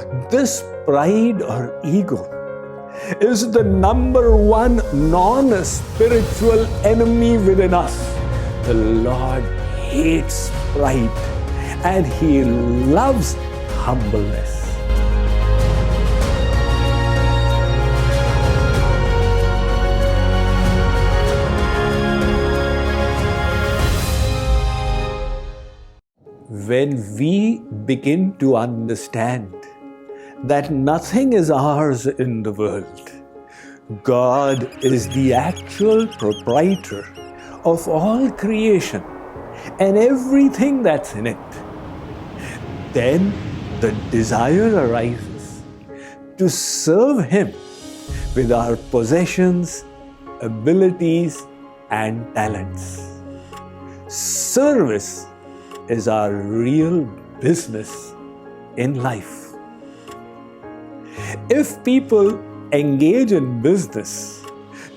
This pride or ego is the number one non-spiritual enemy within us. The Lord hates pride and He loves humbleness. When we begin to understand that nothing is ours in the world, God is the actual proprietor of all creation and everything that's in it, then the desire arises to serve Him with our possessions, abilities, and talents. Service is our real business in life. If people engage in business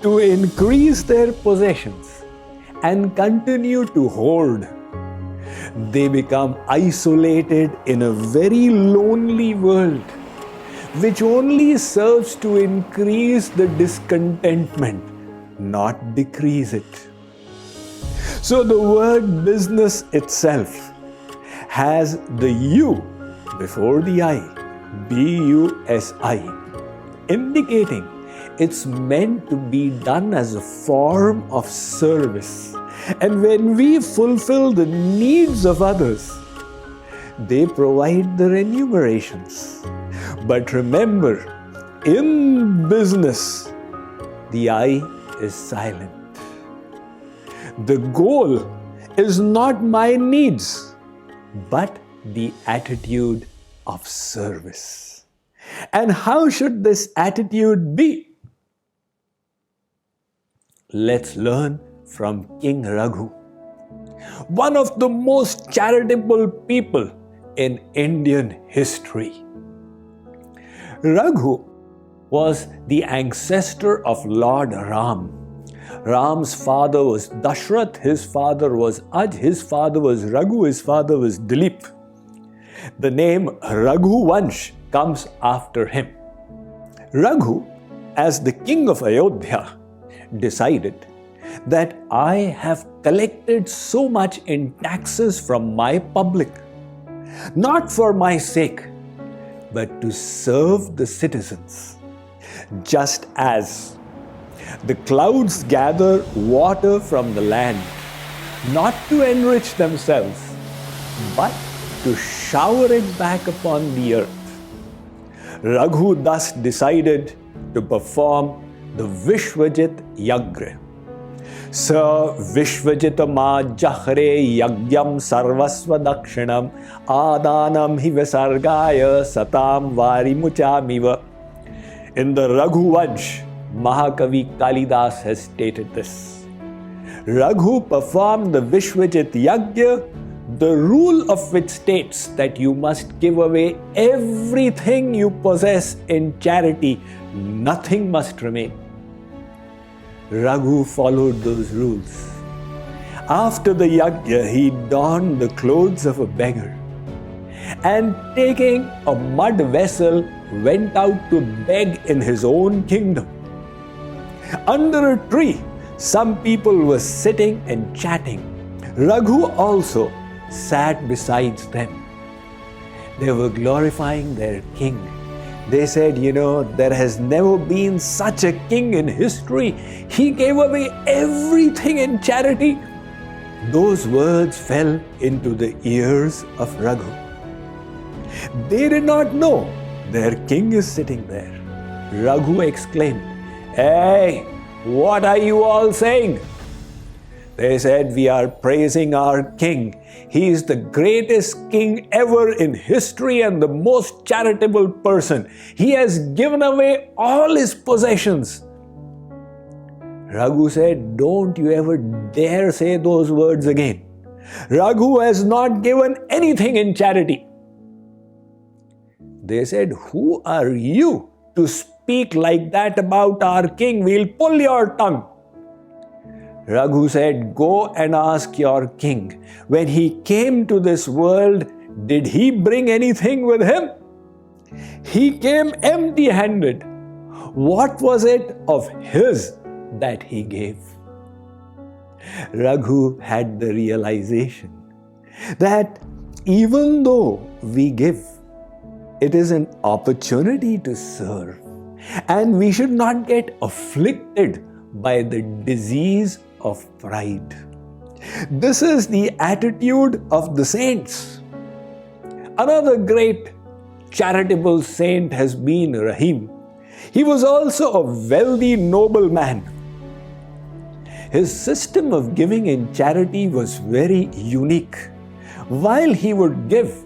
to increase their possessions and continue to hoard, they become isolated in a very lonely world, which only serves to increase the discontentment, not decrease it. So the word business itself has the U before the I, B-U-S-I, indicating it's meant to be done as a form of service. And when we fulfill the needs of others, they provide the remunerations. But remember, in business, the I is silent. The goal is not my needs, but the attitude of service. And how should this attitude be? Let's learn from King Raghu, one of the most charitable people in Indian history. Raghu was the ancestor of Lord Ram. Ram's father was Dashrath, his father was Aj, his father was Raghu, his father was Dilip. The name Raghu Vansh comes after him. Raghu, as the king of Ayodhya, decided that I have collected so much in taxes from my public, not for my sake, but to serve the citizens. Just as the clouds gather water from the land, not to enrich themselves, but to shower it back upon the earth. Raghu thus decided to perform the Vishwajit Yagra. Sa Vishwajitama Jahre Yagyam Sarvasva Dakshinam Adanam Hivasargaya Satam Varimuchamiva. In the Raghu Vansh, Mahakavi Kalidas has stated this. Raghu performed the Vishwajit Yagya, the rule of which states that you must give away everything you possess in charity, nothing must remain. Raghu followed those rules. After the Yagya, he donned the clothes of a beggar and taking a mud vessel went out to beg in his own kingdom. Under a tree, some people were sitting and chatting. Raghu also sat beside them. They were glorifying their king. They said, there has never been such a king in history. He gave away everything in charity. Those words fell into the ears of Raghu. They did not know their king is sitting there. Raghu exclaimed, "Hey, what are you all saying?" They said, "We are praising our king. He is the greatest king ever in history and the most charitable person. He has given away all his possessions." Raghu said, "Don't you ever dare say those words again. Raghu has not given anything in charity." They said, "Who are you to speak like that about our king? We'll pull your tongue." Raghu said, "Go and ask your king. When he came to this world, did he bring anything with him? He came empty-handed. What was it of his that he gave? Raghu had the realization that even though we give, it is an opportunity to serve, and we should not get afflicted by the disease of pride. This is the attitude of the saints. Another great charitable saint has been Rahim. He was also a wealthy nobleman. His system of giving in charity was very unique. While he would give,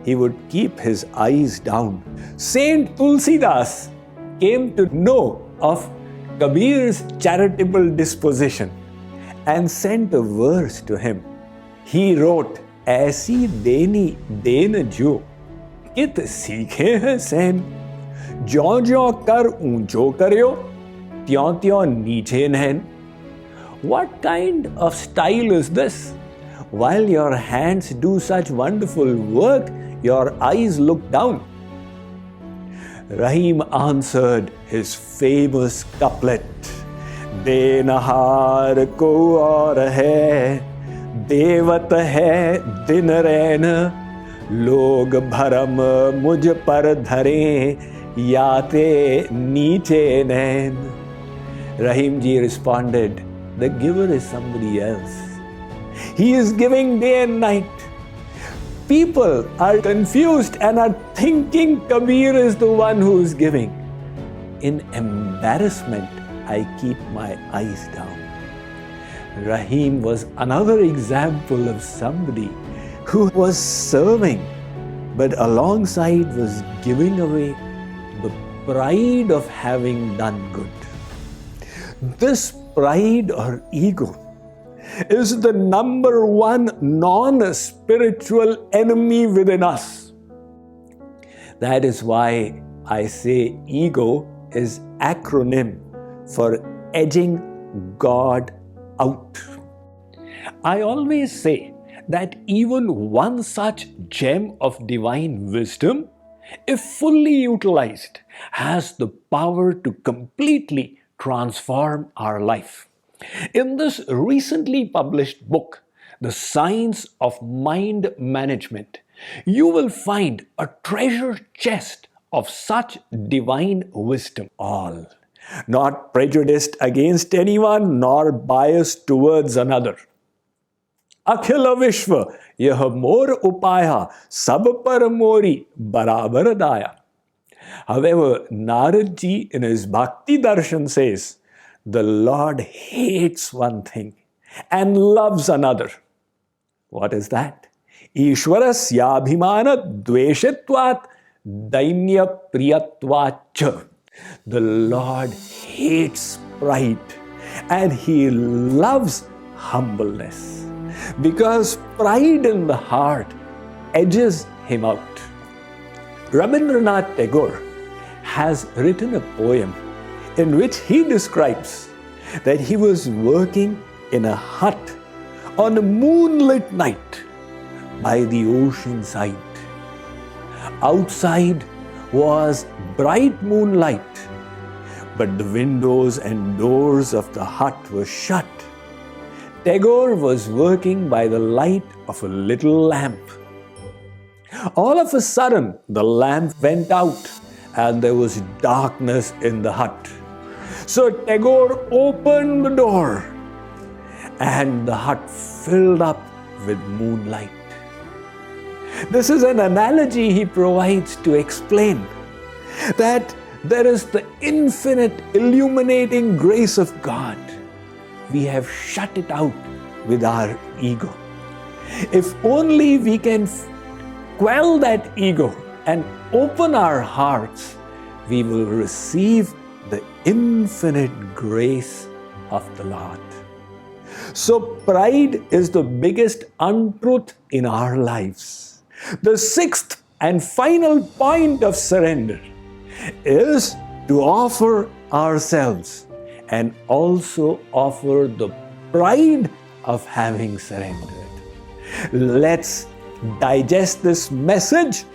he would keep his eyes down. Saint Tulsidas came to know of Kabir's charitable disposition and sent a verse to him. He wrote, "Aisi deni den jo, kit seekhe hai sen, ज्यों-ज्यों कर ऊंचो करियो, त्यों-त्यों नीचे नहन." What kind of style is this? While your hands do such wonderful work, your eyes look down. Rahim answered his famous couplet, "Denahar ko aur hai, देवत है दिन रैन, लोग भरम मुझ पर धरे, याते नीचे नैन." Rahim ji responded, the giver is somebody else. He is giving day and night. People are confused and are thinking Kabir is the one who is giving. In embarrassment, I keep my eyes down. Rahim was another example of somebody who was serving, but alongside was giving away the pride of having done good. This pride or ego is the number one non-spiritual enemy within us. That is why I say ego is acronym for edging God out. I always say that even one such gem of divine wisdom, if fully utilized, has the power to completely transform our life. In this recently published book, The Science of Mind Management, you will find a treasure chest of such divine wisdom, all not prejudiced against anyone nor biased towards another. Akhila Vishwa, yah mor upaya, sab par mori barabar daya. However, Narad ji in his Bhakti Darshan says, the Lord hates one thing and loves another. What is that? Ishwarasya abhimana dveshatvat dainya priyatvacha. The Lord hates pride and He loves humbleness, because pride in the heart edges Him out. Rabindranath Tagore has written a poem in which he describes that he was working in a hut on a moonlit night by the ocean side. Outside was bright moonlight, but the windows and doors of the hut were shut. Tagore was working by the light of a little lamp. All of a sudden, the lamp went out and there was darkness in the hut. So Tagore opened the door and the hut filled up with moonlight. This is an analogy he provides to explain that there is the infinite illuminating grace of God. We have shut it out with our ego. If only we can quell that ego and open our hearts, we will receive the infinite grace of the Lord. So pride is the biggest untruth in our lives. The sixth and final point of surrender is to offer ourselves and also offer the pride of having surrendered. Let's digest this message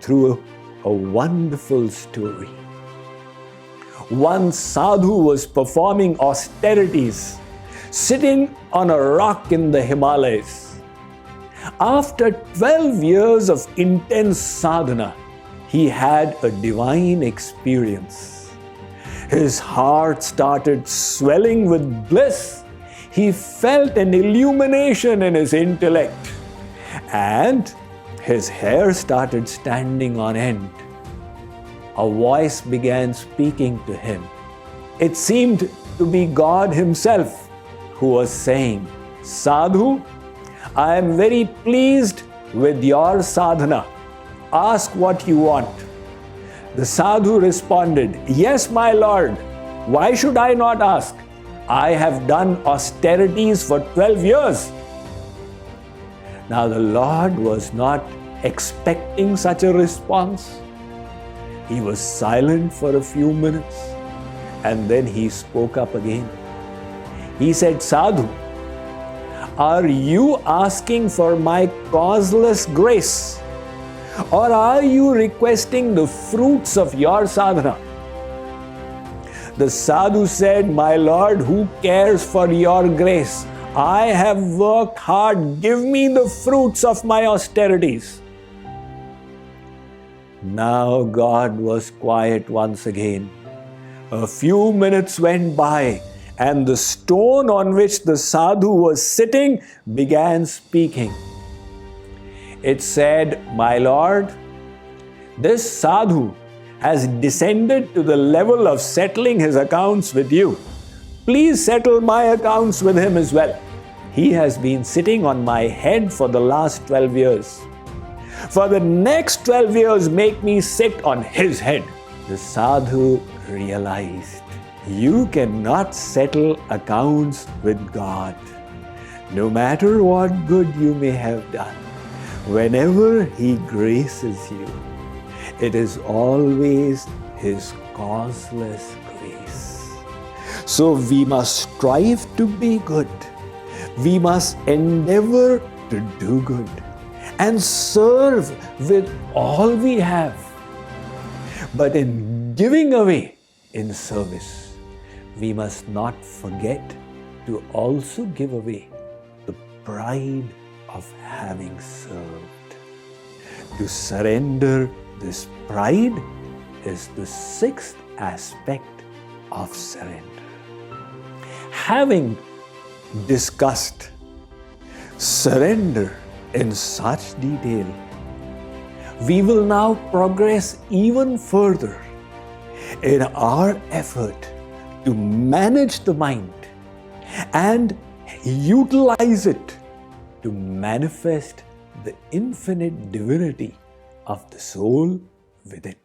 through a a wonderful story. One sadhu was performing austerities, sitting on a rock in the Himalayas. After 12 years of intense sadhana, he had a divine experience. His heart started swelling with bliss. He felt an illumination in his intellect, and his hair started standing on end. A voice began speaking to him. It seemed to be God himself who was saying, "Sadhu, I am very pleased with your sadhana. Ask what you want." The sadhu responded, "Yes, my lord. Why should I not ask? I have done austerities for 12 years. Now the Lord was not expecting such a response. He was silent for a few minutes, and then he spoke up again. He said, "Sadhu, are you asking for my causeless grace, or are you requesting the fruits of your sadhana?" The sadhu said, "My Lord, who cares for your grace? I have worked hard. Give me the fruits of my austerities." Now God was quiet once again. A few minutes went by, and the stone on which the sadhu was sitting began speaking. It said, "My Lord, this sadhu has descended to the level of settling his accounts with you. Please settle my accounts with him as well. He has been sitting on my head for the last 12 years. For the next 12 years, make me sit on his head." The sadhu realized, you cannot settle accounts with God. No matter what good you may have done, whenever He graces you, it is always His causeless grace. So we must strive to be good. We must endeavor to do good and serve with all we have. But in giving away in service, we must not forget to also give away the pride of having served. To surrender this pride is the sixth aspect of surrender. Having discussed surrender in such detail, we will now progress even further in our effort to manage the mind and utilize it to manifest the infinite divinity of the soul within.